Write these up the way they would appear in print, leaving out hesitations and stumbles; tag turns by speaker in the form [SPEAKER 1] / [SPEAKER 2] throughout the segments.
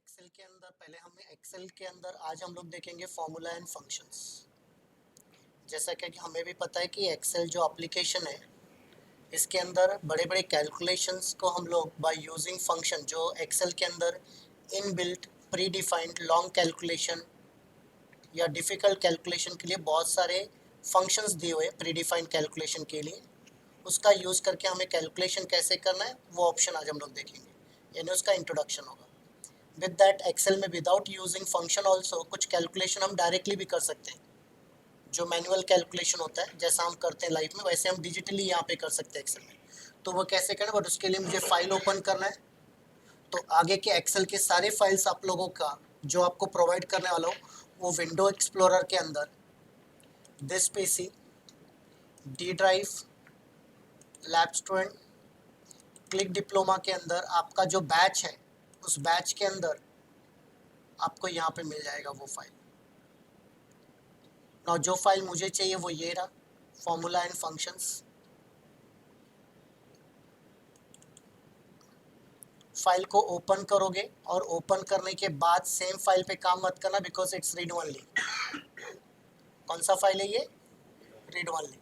[SPEAKER 1] Excel के अंदर आज हम लोग देखेंगे फॉर्मूला एंड फंक्शंस। जैसा कि हमें भी पता है कि एक्सेल जो एप्लीकेशन है इसके अंदर बड़े बड़े कैलकुलेशंस को हम लोग बाय यूजिंग फंक्शन, जो एक्सेल के अंदर in built pre defined long calculation या डिफ़िकल्ट कैलकुलेशन के लिए बहुत सारे फंक्शंस दिए हुए प्री डिफाइंड कैलकुलेशन के लिए, उसका यूज़ करके हमें कैलकुलेशन कैसे करना है वो ऑप्शन आज हम लोग देखेंगे, यानी उसका इंट्रोडक्शन होगा। विद दैट एक्सेल में विदाउट यूजिंग फंक्शन ऑल्सो कुछ कैलकुलेशन हम डायरेक्टली भी कर सकते हैं। जो मैनुअल कैलकुलेशन होता है जैसा हम करते हैं लाइफ में, वैसे हम डिजिटली यहाँ पे कर सकते हैं एक्सेल में। तो वो कैसे करना, बट उसके लिए मुझे फाइल ओपन करना है। तो आगे के एक्सेल के सारे फाइल्स आप लोगों का जो आपको प्रोवाइड करने वाला हूँ वो विंडो एक्सप्लोरर के अंदर this PC, D drive, lab student, click diploma के अंदर आपका जो बैच है उस बैच के अंदर आपको यहाँ पे मिल जाएगा वो फाइल। ना जो फाइल मुझे चाहिए वो ये रहा, फॉर्मूला एंड फंक्शंस। फाइल को ओपन करोगे और ओपन करने के बाद सेम फाइल पे काम मत करना, बिकॉज इट्स रीड ओनली। कौन सा फाइल है ये? Read only.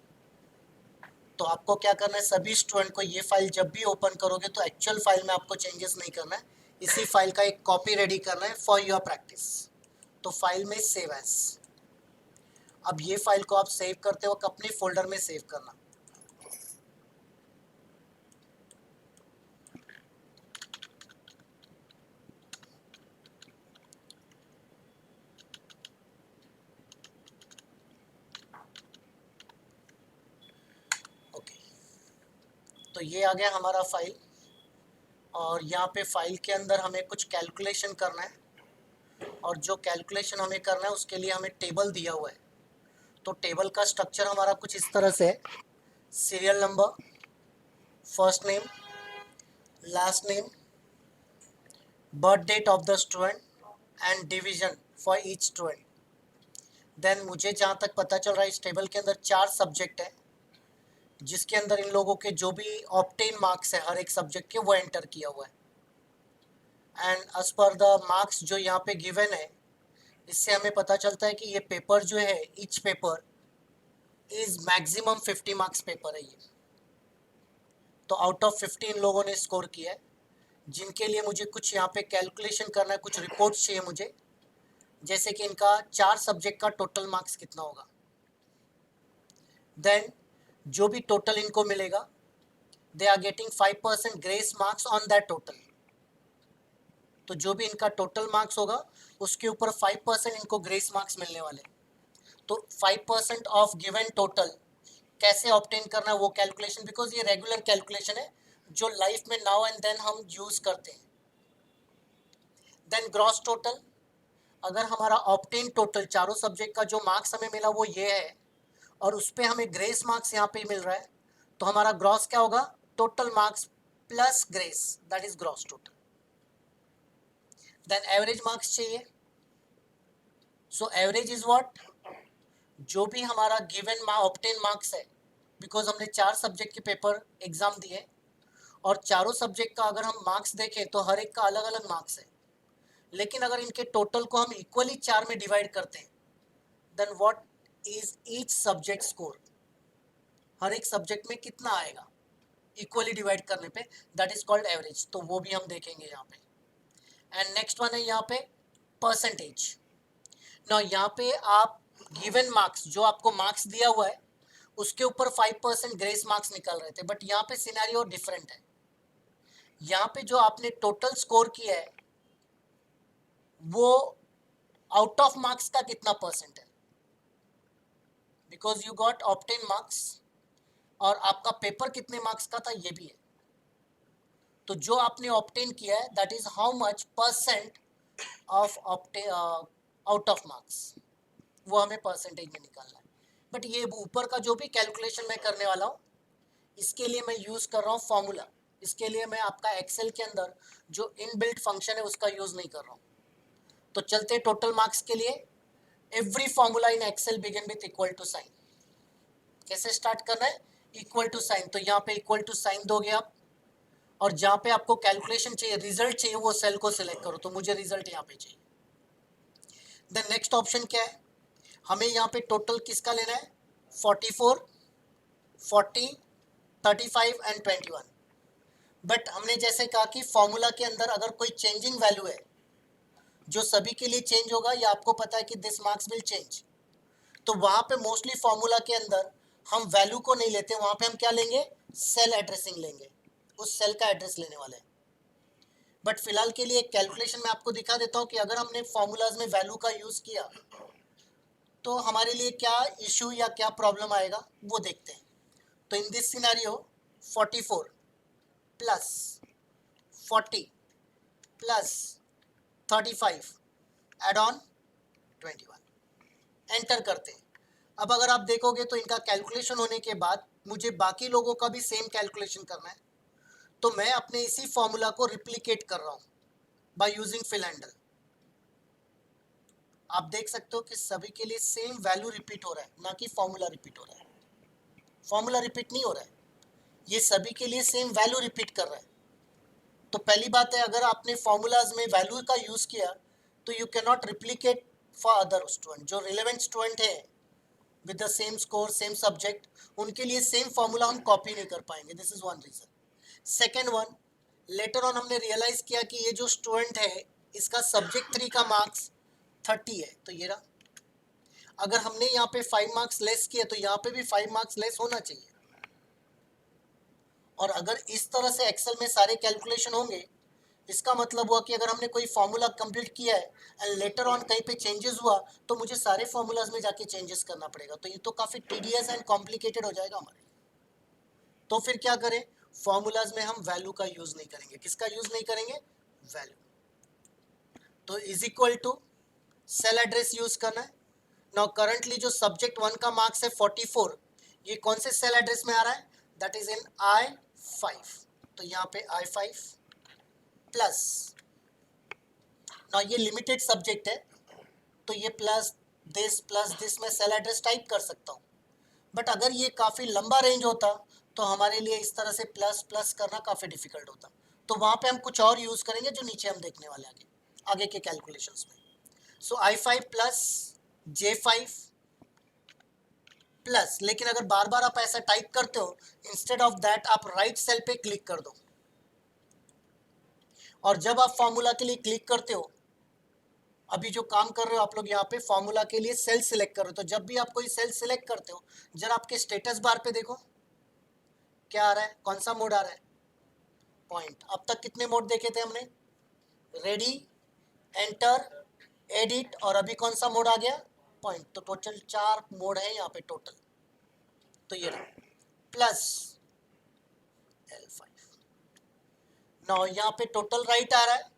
[SPEAKER 1] तो आपको क्या करना है, सभी स्टूडेंट को ये फाइल जब भी ओपन करोगे तो एक्चुअल फाइल में आपको चेंजेस नहीं करना है, इसी फाइल का एक कॉपी रेडी करना है फॉर योर प्रैक्टिस। तो फाइल में सेव एज, अब ये फाइल को आप सेव करते वक्त अपने फोल्डर में सेव करना। ओके, तो ये आ गया हमारा फाइल, और यहाँ पे फाइल के अंदर हमें कुछ कैलकुलेशन करना है, और जो कैलकुलेशन हमें करना है उसके लिए हमें टेबल दिया हुआ है। तो टेबल का स्ट्रक्चर हमारा कुछ इस तरह से है, serial number, first name, last name, birth date of the student and division for each student. Then मुझे जहाँ तक पता चल रहा है इस टेबल के अंदर 4 सब्जेक्ट है, जिसके अंदर इन लोगों के जो भी ऑब्टेन मार्क्स है हर एक सब्जेक्ट के वो एंटर किया हुआ है। And as per the marks जो यहाँ पे गिवन है, इससे हमें पता चलता है कि ये पेपर जो है, each paper is maximum 50 marks paper है ये। तो आउट ऑफ 50 इन लोगों ने स्कोर किया है, जिनके लिए मुझे कुछ यहाँ पे कैलकुलेशन करना है, कुछ रिपोर्ट्स चाहिए मुझे, जैसे कि इनका 4 सब्जेक्ट का टोटल मार्क्स कितना होगा। देन जो भी टोटल इनको मिलेगा, they are getting 5% grace marks on that total. तो जो भी इनका टोटल मार्क्स होगा उसके ऊपर 5% इनको ग्रेस मार्क्स मिलने वाले। तो 5% ऑफ गिवन टोटल कैसे ऑब्टेन करना है वो कैलकुलेशन, बिकॉज ये रेगुलर कैलकुलेशन है जो लाइफ में नाउ एंड देन हम यूज करते हैं। देन ग्रॉस टोटल, अगर हमारा ऑब्टेन टोटल चारों सब्जेक्ट का जो मार्क्स हमें मिला वो ये है, और उस पर हमें ग्रेस मार्क्स यहाँ पे मिल रहा है, तो हमारा ग्रॉस क्या होगा? Total marks plus grace, that is gross total. Then average marks चाहिए। So average is what? जो भी हमारा गिवन ऑब्टेन मार्क्स है, बिकॉज हमने 4 सब्जेक्ट के पेपर एग्जाम दिए, और चारों सब्जेक्ट का अगर हम मार्क्स देखें तो हर एक का अलग अलग मार्क्स है, लेकिन अगर इनके टोटल को हम इक्वली 4 में डिवाइड करते हैं, then what is each subject score? हर एक सब्जेक्ट में कितना आएगा इक्वली डिवाइड करने पे, दैट इज कॉल्ड एवरेज। तो वो भी हम देखेंगे यहाँ पे। एंड नेक्स्ट वन है यहाँ पे परसेंटेज। ना यहाँ पे आप गिवन मार्क्स, जो आपको मार्क्स दिया हुआ है उसके ऊपर 5% ग्रेस मार्क्स निकल रहे थे, बट यहाँ पे सिनेरियो डिफरेंट है। यहाँ पे जो आपने टोटल स्कोर किया है वो आउट ऑफ मार्क्स का कितना परसेंट है, because you got obtain marks, और आपका पेपर कितने मार्क्स का था ये भी है। तो जो आपने ऑब्टेन किया है that is how much percent of out of marks, वो हमें परसेंटेज में निकालना है। बट ये ऊपर का जो भी कैलकुलेशन मैं करने वाला हूँ इसके लिए मैं यूज़ कर रहा हूँ फॉर्मूला। इसके लिए मैं आपका एक्सेल के अंदर जो इनबिल्ट फंक्शन है उसका यूज़ नहीं कर रहा हूँ। तो चलते टोटल मार्क्स के लिए। Every formula in Excel begin with equal to sign. कैसे स्टार्ट करना है? Equal to sign. तो यहाँ पे इक्वल टू साइन दोगे आप, और जहाँ पे आपको कैलकुलेशन चाहिए, रिजल्ट चाहिए, वो सेल को सिलेक्ट करो। तो मुझे रिजल्ट यहाँ पे चाहिए। देन नेक्स्ट ऑप्शन क्या है, हमें यहाँ पे टोटल किसका लेना है, 44, 40, 35 एंड 21। बट हमने जैसे कहा कि फॉर्मूला के अंदर अगर कोई चेंजिंग वैल्यू है जो सभी के लिए चेंज होगा, या आपको पता है कि दिस मार्क्स विल चेंज, तो वहां पे मोस्टली फॉर्मूला के अंदर हम वैल्यू को नहीं लेते, वहां पे हम क्या लेंगे, सेल एड्रेसिंग लेंगे, उस सेल का एड्रेस लेने वाले हैं। बट फिलहाल के लिए एक कैलकुलेशन मैं आपको दिखा देता हूँ कि अगर हमने फॉर्मूलाज में वैल्यू का यूज किया तो हमारे लिए क्या इशू या क्या प्रॉब्लम आएगा, वो देखते हैं। तो in this scenario 44 plus 40 plus 35 add on 21, enter करते हैं। अब अगर आप देखोगे तो इनका कैलकुलेशन होने के बाद मुझे बाकी लोगों का भी सेम कैलकुलेशन करना है, तो मैं अपने इसी फॉर्मूला को रिप्लिकेट कर रहा हूँ बाय यूजिंग फिल हैंडल। आप देख सकते हो कि सभी के लिए सेम वैल्यू रिपीट हो रहा है, ना कि फॉर्मूला रिपीट हो रहा है। फॉर्मूला रिपीट नहीं हो रहा है, ये सभी के लिए सेम वैल्यू रिपीट कर रहा है। तो पहली बात है, अगर आपने फॉर्मूलाज में वैल्यू का यूज किया तो you can not replicate for other student. जो रिलेवेंट स्टूडेंट है with the same score, same subject, उनके लिए सेम फॉर्मूला हम कॉपी नहीं कर पाएंगे। This is one reason. Second one, later on हमने रियलाइज किया कि ये जो स्टूडेंट है इसका सब्जेक्ट 3 का मार्क्स 30 है, तो ये रहा। अगर हमने यहाँ पे 5 मार्क्स लेस किए तो यहाँ पे भी 5 मार्क्स लेस होना चाहिए। और अगर इस तरह से एक्सेल में सारे कैलकुलेशन होंगे, इसका मतलब हुआ कि अगर हमने कोई फॉर्मूला कंप्लीट किया है एंड लेटर ऑन कहीं पे चेंजेस हुआ तो मुझे सारे फॉर्मूलाज में जाके चेंजेस करना पड़ेगा। तो ये तो काफ़ी टीडियस एंड कॉम्प्लिकेटेड हो जाएगा हमारे। तो फिर क्या करें, फॉर्मूलाज में हम वैल्यू का यूज नहीं करेंगे। किसका यूज नहीं करेंगे, वैल्यू। तो is equal to cell address use करना है। नाउ करंटली जो सब्जेक्ट 1 का मार्क्स है 44, ये कौन से सेल एड्रेस में आ रहा है, दैट इज इन I5। तो यहाँ पे I5 प्लस, नाउ ये लिमिटेड सब्जेक्ट है तो ये प्लस दिस मैं सेल एड्रेस टाइप कर सकता हूँ। बट अगर ये काफ़ी लंबा रेंज होता तो हमारे लिए इस तरह से प्लस प्लस करना काफ़ी डिफिकल्ट होता। तो वहाँ पे हम कुछ और यूज़ करेंगे जो नीचे हम देखने वाले आगे के कैलकुलेशंस में। सो I5 प्लस J5 प्लस, लेकिन अगर बार बार आप ऐसा टाइप करते हो, इंस्टेड ऑफ दैट आप राइट सेल पे क्लिक कर दो। और जब आप फॉर्मूला के लिए क्लिक करते हो, अभी जो काम कर रहे हो आप लोग यहाँ पे फॉर्मूला के लिए सेल सिलेक्ट कर रहे हो, तो जब भी आप कोई सेल सिलेक्ट करते हो, जरा आपके स्टेटस बार पे देखो क्या आ रहा है, कौन सा मोड आ रहा है, पॉइंट। अब तक कितने मोड देखे थे हमने, रेडी, एंटर, एडिट, और अभी कौन सा मोड आ गया, पॉइंट। तो टोटल 4 मोड है यहाँ पे टोटल। तो ये रहा प्लस L5। नाउ यहाँ पे टोटल राइट आ रहा है।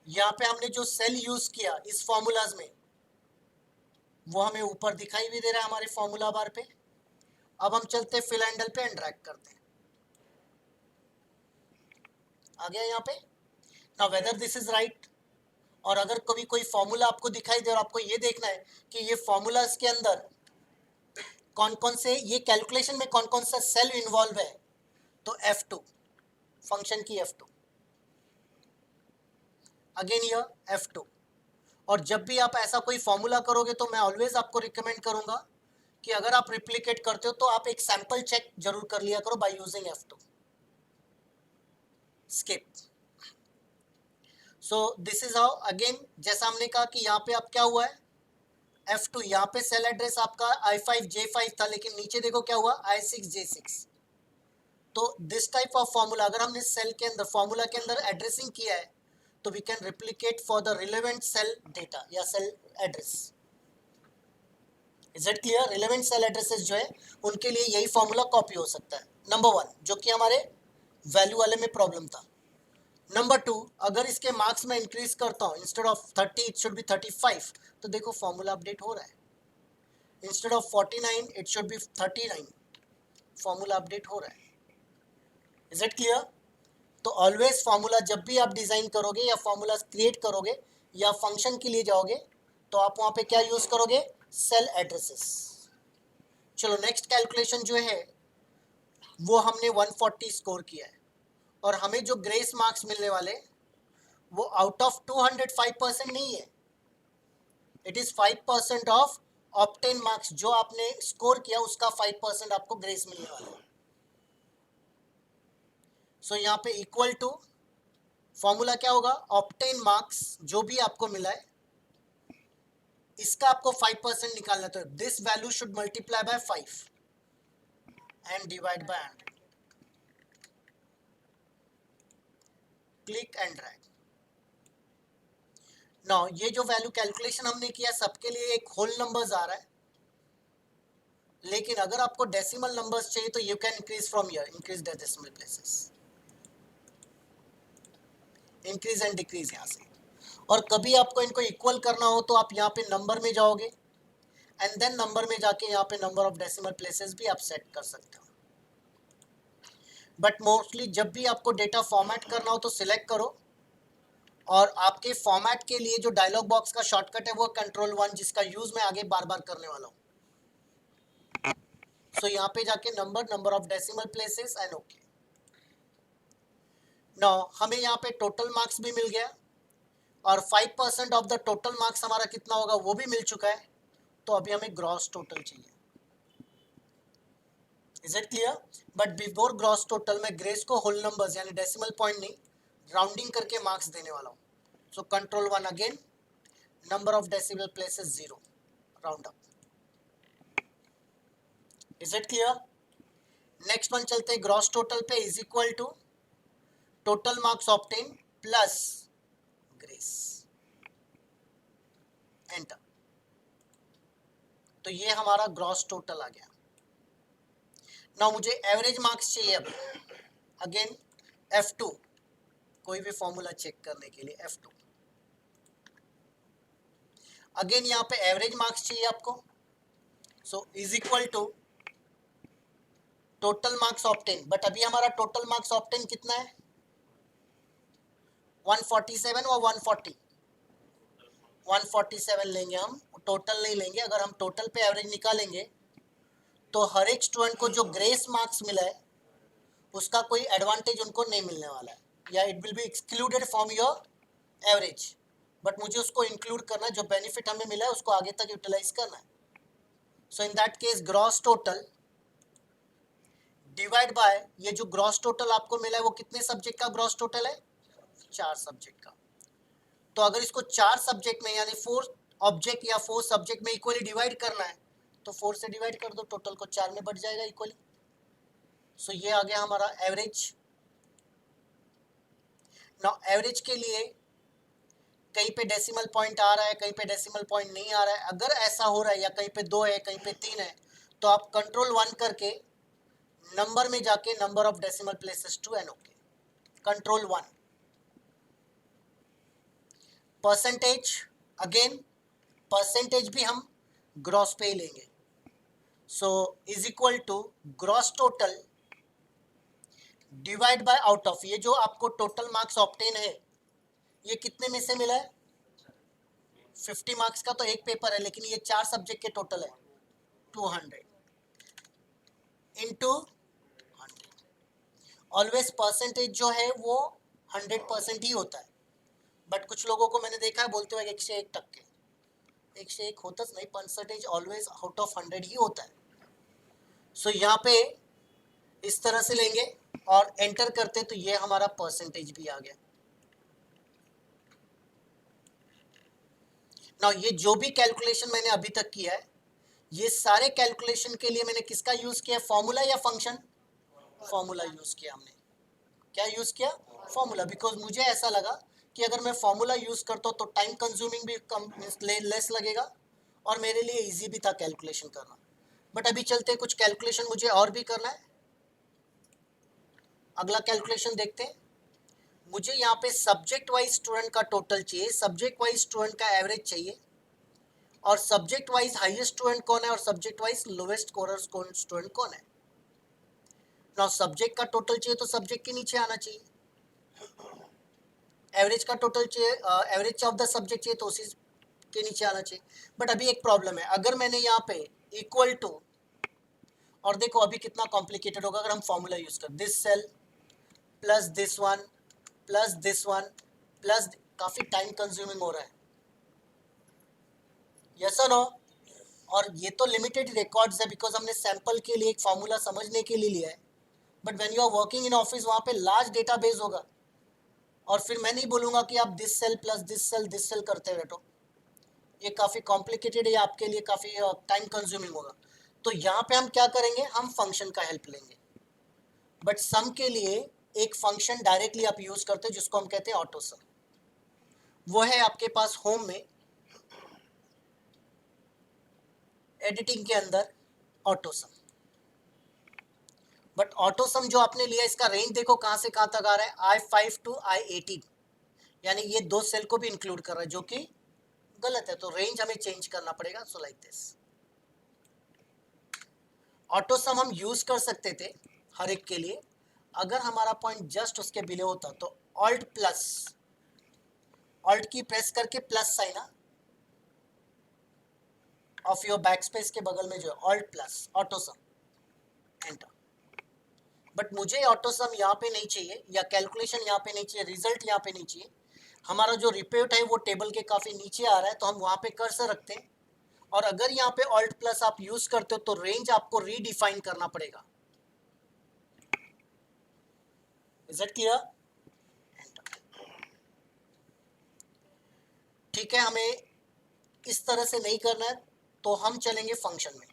[SPEAKER 1] यहाँ पे हमने जो सेल यूज किया इस फॉर्मूलाज में वो हमें ऊपर दिखाई भी दे रहा है हमारे फॉर्मूला बार पे। अब हम चलते फिल हैंडल पे एंड ड्रैग करते हैं, आ गया यहाँ पे। Now whether this is right. और अगर कभी कोई फॉर्मूला आपको दिखाई दे और आपको ये देखना है कि ये फॉर्मूलाज के अंदर कौन कौन से, ये कैलकुलेशन में कौन कौन सा सेल इन्वॉल्व है, तो F2, फंक्शन की F2, अगेन ये F2। और जब भी आप ऐसा कोई फॉर्मूला करोगे तो मैं ऑलवेज आपको रिकमेंड करूंगा कि अगर आप रिप्लिकेट करते हो तो आप एक सैंपल चेक जरूर कर लिया करो by using F2। Skip. So this is how, again जैसा हमने कहा कि यहाँ पे आप क्या हुआ है, F2, यहाँ पे सेल एड्रेस आपका I5 J5 था, लेकिन नीचे देखो क्या हुआ, I6 J6। तो दिस टाइप ऑफ फॉर्मूला अगर हमने सेल के अंदर, फॉर्मूला के अंदर एड्रेसिंग किया है तो we can replicate for the relevant cell data या cell address. Is it clear, relevant cell addresses जो है उनके लिए यही फॉर्मूला कॉपी हो सकता है। नंबर 1 जो कि हमारे वैल्यू वाले में प्रॉब्लम था। नंबर 2, अगर इसके मार्क्स में इंक्रीज करता हूँ, instead of 30 it should be 35, तो देखो फॉर्मूला अपडेट हो रहा है। Instead of 49 it should be 39, formula update हो रहा है। Is it clear. तो ऑलवेज फॉर्मूला जब भी आप डिजाइन करोगे या फॉर्मूला क्रिएट करोगे या फंक्शन के लिए जाओगे तो आप वहां पे क्या यूज करोगे, सेल एड्रेसेस। चलो नेक्स्ट कैलकुलेशन जो है वो हमने 140 स्कोर किया है। और हमें जो ग्रेस मार्क्स मिलने वाले वो आउट ऑफ 200 5% नहीं है, it is 5% of obtain marks, जो आपने स्कोर किया उसका 5% आपको ग्रेस मिलने वाला है। सो यहाँ पे इक्वल टू फॉर्मूला क्या होगा, ऑब्टेन मार्क्स जो भी आपको मिला है इसका आपको 5% निकालना, तो this value should multiply by 5 and divide by 100, click and drag. Now ये जो वैल्यू कैलकुलेशन हमने किया सबके लिए एक होल नंबर्स आ रहा है, लेकिन अगर आपको डेसिमल नंबर्स चाहिए तो you can increase from here, increase the decimal places, increase and decrease यहाँ से। और कभी आपको इनको इक्वल करना हो तो आप यहाँ पे नंबर में जाओगे एंड देन नंबर में जाके यहाँ पे नंबर ऑफ डेसिमल प्लेसेस भी आप सेट कर सकते हो। बट मोस्टली जब भी आपको डेटा फॉर्मेट करना हो तो सिलेक्ट करो, और आपके फॉर्मेट के लिए जो डायलॉग बॉक्स का शॉर्टकट है वो Ctrl+1, जिसका यूज मैं आगे बार बार करने वाला हूँ। सो यहाँ पे जाके number of decimal places and okay. Now हमें यहाँ पे टोटल मार्क्स भी मिल गया और 5% ऑफ द टोटल मार्क्स हमारा कितना होगा वो भी मिल चुका है, तो अभी हमें ग्रॉस टोटल चाहिए। Is it clear? But before gross total में ग्रेस को होल नंबर्स यानी डेसिमल पॉइंट नहीं, राउंडिंग करके मार्क्स देने वाला हूँ। So Ctrl+1 again, number of decimal places 0, round up. Is it clear? Next one चलते हैं, ग्रॉस टोटल पे is equal to total marks obtain plus grace, enter. तो ये हमारा ग्रॉस टोटल आ गया। नाउ मुझे एवरेज मार्क्स चाहिए अब, अगेन F2, कोई भी फॉर्मूला चेक करने के लिए F2। अगेन यहाँ पे एवरेज मार्क्स चाहिए आपको, so is equal to total marks obtain. But अभी हमारा टोटल मार्क्स ऑब्टेन कितना है, 147 और 140, 147 लेंगे हम, टोटल नहीं लेंगे। अगर हम टोटल पे एवरेज निकालेंगे तो हर एक स्टूडेंट को जो ग्रेस मार्क्स मिला है उसका कोई एडवांटेज उनको नहीं मिलने वाला है, या it will be excluded from your average. But मुझे उसको इंक्लूड करना है, जो बेनिफिट हमें मिला है उसको आगे तक यूटिलाइज करना है। So in that case gross total divide by ये जो ग्रॉस टोटल आपको मिला है वो कितने सब्जेक्ट का ग्रॉस टोटल है, 4 सब्जेक्ट का। तो अगर इसको 4 सब्जेक्ट में यानी 4 ऑब्जेक्ट या 4 सब्जेक्ट में इक्वली डिवाइड करना है तो 4 से डिवाइड कर दो, टोटल को 4 में बढ़ जाएगा इक्वली। सो ये आ गया हमारा एवरेज। नाउ एवरेज के लिए कहीं पे डेसिमल पॉइंट आ रहा है, कहीं पे डेसिमल पॉइंट नहीं आ रहा है। अगर ऐसा हो रहा है या कहीं पे 2 है कहीं पे 3 है तो आप Ctrl+1 करके नंबर में जाके number of decimal places two and okay, Ctrl+1। Percentage, again percentage भी हम ग्रॉस पे ही लेंगे। So is equal to gross total divide by out of, ये जो आपको टोटल मार्क्स ऑब्टेन है ये कितने में से मिला है, 50 मार्क्स का तो एक पेपर है, लेकिन ये 4 सब्जेक्ट के टोटल है, 200 इंटू 100। ऑलवेज परसेंटेज जो है वो 100% ही होता है, बट कुछ लोगों को मैंने देखा है बोलते हुए 101 टक्के, 101 होता नहीं, परसेंटेज ऑलवेज आउट ऑफ 100 ही होता है। सो यहाँ पे इस तरह से लेंगे और एंटर करते तो ये हमारा परसेंटेज भी आ गया। नाउ ये जो भी कैलकुलेशन मैंने अभी तक किया है ये सारे कैलकुलेशन के लिए मैंने किसका यूज किया, फॉर्मूला या फंक्शन, फॉर्मूला यूज किया हमने। क्या यूज किया, फॉर्मूला, बिकॉज मुझे ऐसा लगा कि अगर मैं फॉर्मूला यूज करता हूँ तो टाइम कंज्यूमिंग भी कम लेस लगेगा और मेरे लिए इजी भी था कैलकुलेशन करना। बट अभी चलते कुछ कैलकुलेशन मुझे और भी करना है। अगला कैलकुलेशन देखते हैं। मुझे यहाँ पे सब्जेक्ट वाइज स्टूडेंट का टोटल चाहिए, सब्जेक्ट वाइज स्टूडेंट का एवरेज चाहिए, और सब्जेक्ट वाइज हाईएस्ट स्टूडेंट कौन है और सब्जेक्ट वाइज लोवेस्ट स्टूडेंट कौन है। ना सब्जेक्ट का टोटल चाहिए तो सब्जेक्ट के नीचे आना चाहिए, एवरेज का टोटल चाहिए, एवरेज ऑफ द सब्जेक्ट चाहिए तो उसी के नीचे आना चाहिए। बट अभी एक प्रॉब्लम है, अगर मैंने यहाँ पे इक्वल टू, और देखो अभी कितना कॉम्प्लिकेटेड होगा अगर हम फॉर्मूला यूज कर, this cell plus this one plus this one plus, काफी टाइम कंज्यूमिंग हो रहा है, यस और नो? और ये तो लिमिटेड रिकॉर्ड्स है बिकॉज हमने सैंपल के लिए एक फॉर्मूला समझने के लिए लिया है, but when you are working in office वहां पे लार्ज डेटाबेस होगा, और फिर मैं नहीं बोलूंगा कि आप this cell plus this cell करते बैठो, ये काफी कॉम्प्लिकेटेड है, आपके लिए काफी टाइम कंज्यूमिंग होगा। तो यहाँ पे हम क्या करेंगे, हम फंक्शन का हेल्प लेंगे, बट सम के लिए एक फंक्शन डायरेक्टली आप यूज करते हो जिसको हम कहते हैं ऑटो सम, वो है आपके पास होम में एडिटिंग के अंदर ऑटो सम। बट ऑटो सम जो आपने लिया इसका रेंज देखो कहां से कहां तक आ रहा है, I5 to I18, यानी ये दो सेल को भी इंक्लूड कर रहा है, जो कि गलत है, तो रेंज हमें चेंज करना पड़ेगा। सो लाइक दिस, ऑटो सम हम यूज कर सकते थे हर एक के लिए, अगर हमारा पॉइंट जस्ट उसके बिलो होता तो ऑल्ट प्लस, ऑल्ट की प्रेस करके plus sign of your backspace के बगल में जो है alt plus auto some, enter. But मुझे ऑटो सम यहाँ पे नहीं चाहिए, या कैलकुलेशन यहाँ पे नहीं चाहिए, रिजल्ट यहाँ पे नहीं चाहिए, हमारा जो रिपोर्ट है वो टेबल के काफी नीचे आ रहा है, तो हम वहां पे कर्सर रखते हैं, और अगर यहाँ पे ऑल्ट प्लस आप यूज करते हो तो रेंज आपको रीडिफाइन करना पड़ेगा। Is it clear? ठीक है, हमें इस तरह से नहीं करना है, तो हम चलेंगे फंक्शन में।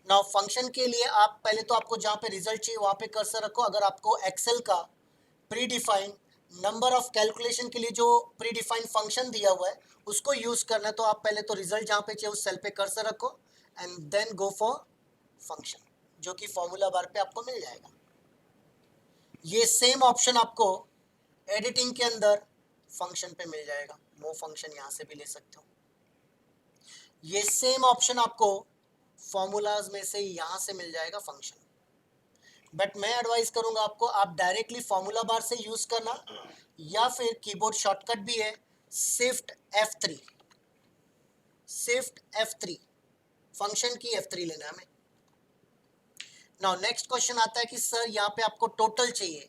[SPEAKER 1] नाउ फंक्शन के लिए आप पहले तो आपको जहां पे रिजल्ट चाहिए वहां पे कर्सर रखो। अगर आपको एक्सेल का pre defined number of calculation के लिए जो प्री डिफाइंड फंक्शन दिया हुआ है उसको यूज करना है, तो आप पहले तो रिजल्ट जहां पे चाहिए उस सेल पे कर्सर रखो and then go for function, जो कि फॉर्मूला बार पे आपको मिल जाएगा। ये सेम ऑप्शन आपको एडिटिंग के अंदर फंक्शन पे मिल जाएगा, वो फंक्शन यहां से भी ले सकते हो। ये सेम ऑप्शन आपको फॉर्मूलाज में से यहां से मिल जाएगा फंक्शन, बट मैं एडवाइस करूंगा आपको आप डायरेक्टली फॉर्मूला बार से यूज करना, या फिर कीबोर्ड शॉर्टकट भी है shift F3, shift F3, function की F3 लेना है हमें। नाउ नेक्स्ट क्वेश्चन आता है कि सर यहाँ पे आपको टोटल चाहिए,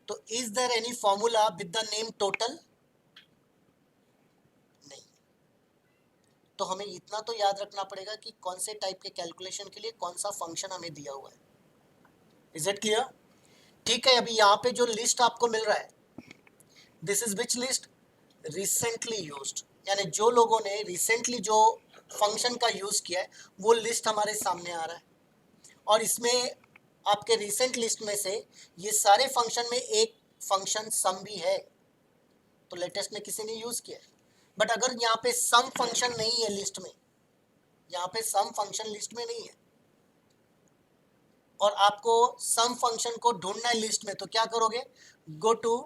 [SPEAKER 1] तो is there any formula with the name total? नहीं, तो हमें इतना तो याद रखना पड़ेगा कि कौन से टाइप के कैलकुलेशन के लिए कौन सा फंक्शन हमें दिया हुआ है। Is it clear? ठीक है, अभी यहाँ पे जो लिस्ट आपको मिल रहा है, this is which list? Recently used, यानी जो लोगों ने रिसेंटली जो फंक्शन का यूज किया है वो लिस्ट हमारे सामने आ रहा है, और इसमें आपके रिसेंट लिस्ट में से ये सारे फंक्शन में एक फंक्शन सम भी है, तो लेटेस्ट में किसी ने यूज किया है। बट अगर यहाँ पे सम फंक्शन नहीं है लिस्ट में, यहाँ पे सम फंक्शन लिस्ट में नहीं है, और आपको सम फंक्शन को ढूंढना है लिस्ट में, तो क्या करोगे, go to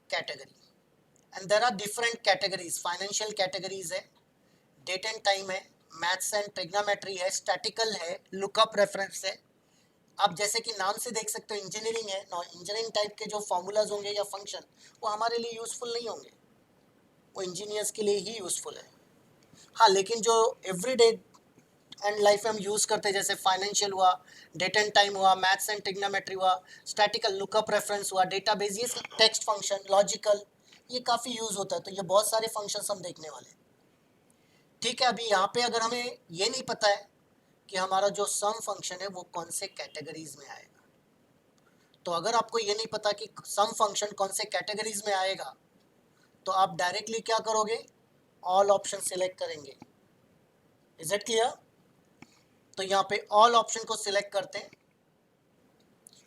[SPEAKER 1] category, and there are different categories, financial categories है, डेट एंड टाइम है, मैथ्स एंड ट्रिग्नोमेट्री है, स्टैटिकल है, लुकअप रेफरेंस है। आप जैसे कि नाम से देख सकते हो इंजीनियरिंग है, इंजीनियरिंग टाइप के जो फॉर्मूलाज होंगे या फंक्शन वो हमारे लिए यूजफुल नहीं होंगे, वो इंजीनियर्स के लिए ही यूजफुल है। हाँ, लेकिन जो एवरीडे एंड लाइफ में हम यूज करते हैं, जैसे फाइनेंशियल हुआ, डेट एंड टाइम हुआ, मैथ्स एंड ट्रिग्नोमेट्री हुआ, स्टैटिकल लुकअप रेफरेंस हुआ, डेटाबेस, ये टेक्स्ट फंक्शन, लॉजिकल, ये काफी यूज होता है, तो ये बहुत सारे फंक्शंस हम देखने वाले हैं। ठीक है, अभी यहाँ पे अगर हमें ये नहीं पता है कि हमारा जो सम फंक्शन है वो कौन से कैटेगरीज में आएगा, तो अगर आपको ये नहीं पता कि सम फंक्शन कौन से कैटेगरीज में आएगा, तो आप डायरेक्टली क्या करोगे, ऑल ऑप्शन सिलेक्ट करेंगे। Is it clear? तो यहाँ पे ऑल ऑप्शन को सिलेक्ट करते हैं,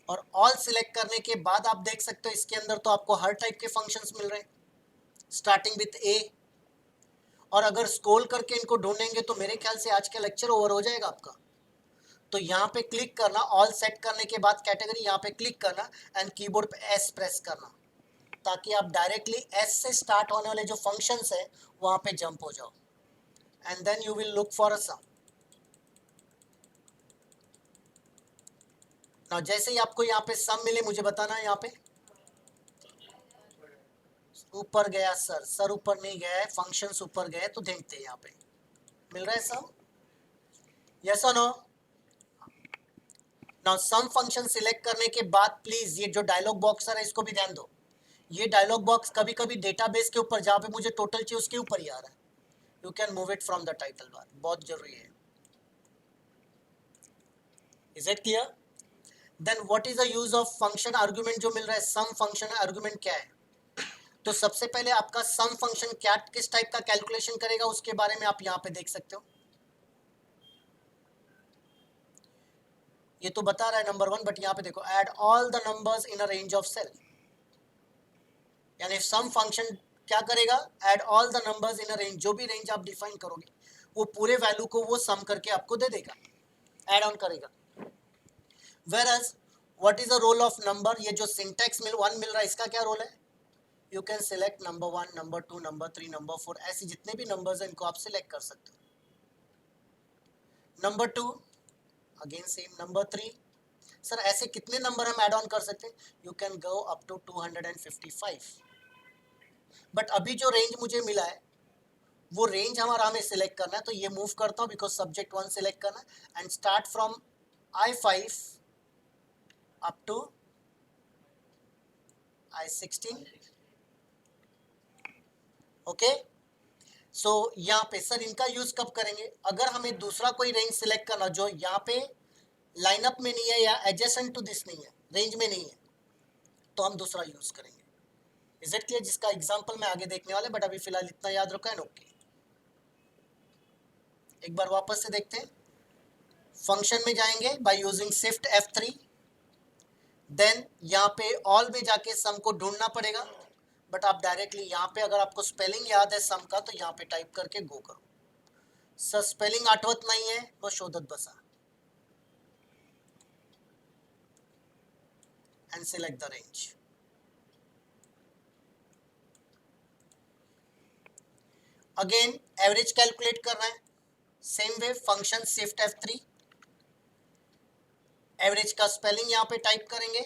[SPEAKER 1] और ऑल सिलेक्ट करने के बाद आप देख सकते हो इसके अंदर तो आपको हर टाइप के फंक्शंस मिल रहे हैं स्टार्टिंग विथ ए, और अगर स्क्रॉल करके इनको ढूंढेंगे तो मेरे ख्याल से आज का लेक्चर ओवर हो जाएगा आपका। तो यहाँ पे क्लिक करना, ऑल सेट करने के बाद कैटेगरी यहाँ पे क्लिक करना एंड कीबोर्ड पे एस प्रेस करना, ताकि आप डायरेक्टली एस से स्टार्ट होने वाले जो फंक्शंस है वहां पे जंप हो जाओ, and then you will look for a sum. Now जैसे ही आपको यहाँ पे सम मिले मुझे बताना है, यहाँ पे ऊपर गया सर, सर ऊपर नहीं गया है, फंक्शंस ऊपर गए, तो देखते हैं यहाँ पे मिल रहा है सम, यस और no? Now sum function select करने के बाद प्लीज ये जो डायलॉग बॉक्स है इसको भी ध्यान दो। ये डायलॉग बॉक्स कभी कभी डेटाबेस के ऊपर जहां पे मुझे टोटल चाहिए उसके ऊपर ही आ रहा है, you can move it from the title bar, बहुत जरूरी है। Is it clear? Then what is the use of function argument जो मिल रहा है, सम फंक्शन आर्गुमेंट क्या है? तो सबसे पहले आपका सम फंक्शन क्या किस टाइप का कैलकुलेशन करेगा उसके बारे में आप यहां पे देख सकते हो। ये तो बता रहा है नंबर 1, बट यहां पे देखो add all the numbers in a range of cell, यानी सम फंक्शन क्या करेगा, add all the numbers in a range, जो भी रेंज आप डिफाइन करोगे वो पूरे वैल्यू को वो सम करके आपको दे देगा, ऐड ऑन करेगा। Whereas what is the role of number, ये जो syntax मिल 1 मिल रहा है इसका क्या रोल है, you can select number 1, number 2, number 3, number 4, ऐसे जितने भी नंबर्स हैं इनको आप सिलेक्ट कर सकते हो। Number 2 again same, number 3 sir ऐसे कितने नंबर हम ऐड ऑन कर सकते हैं, you can go up to 255। But अभी जो रेंज मुझे मिला है वो रेंज हमारा हमें सिलेक्ट करना है, तो ये मूव करता हूँ बिकॉज सब्जेक्ट 1 सिलेक्ट करना है, and start from I5 up to I16। Okay, so यहाँ पे सर इनका यूज कब करेंगे, अगर हमें दूसरा कोई रेंज सिलेक्ट करना जो यहाँ पे लाइनअप में नहीं है या एडजेसेंट टू दिस नहीं है, रेंज में नहीं है, तो हम दूसरा यूज करेंगे। Is it clear? जिसका एग्जांपल मैं आगे देखने वाले, बट अभी फिलहाल इतना याद रखो एंड ओके। एक बार वापस से देखते हैं, फंक्शन में जाएंगे by using shift F3, then यहाँ पे ऑल में जाके सम को ढूंढना पड़ेगा, बट आप डायरेक्टली यहाँ पे अगर आपको स्पेलिंग याद है सम का तो यहाँ पे टाइप करके गो करो। सर स्पेलिंग आठवत नहीं है तो शोधत बसा and select the range. Again average calculate करना है, same way function shift F3, average का स्पेलिंग यहाँ पे टाइप करेंगे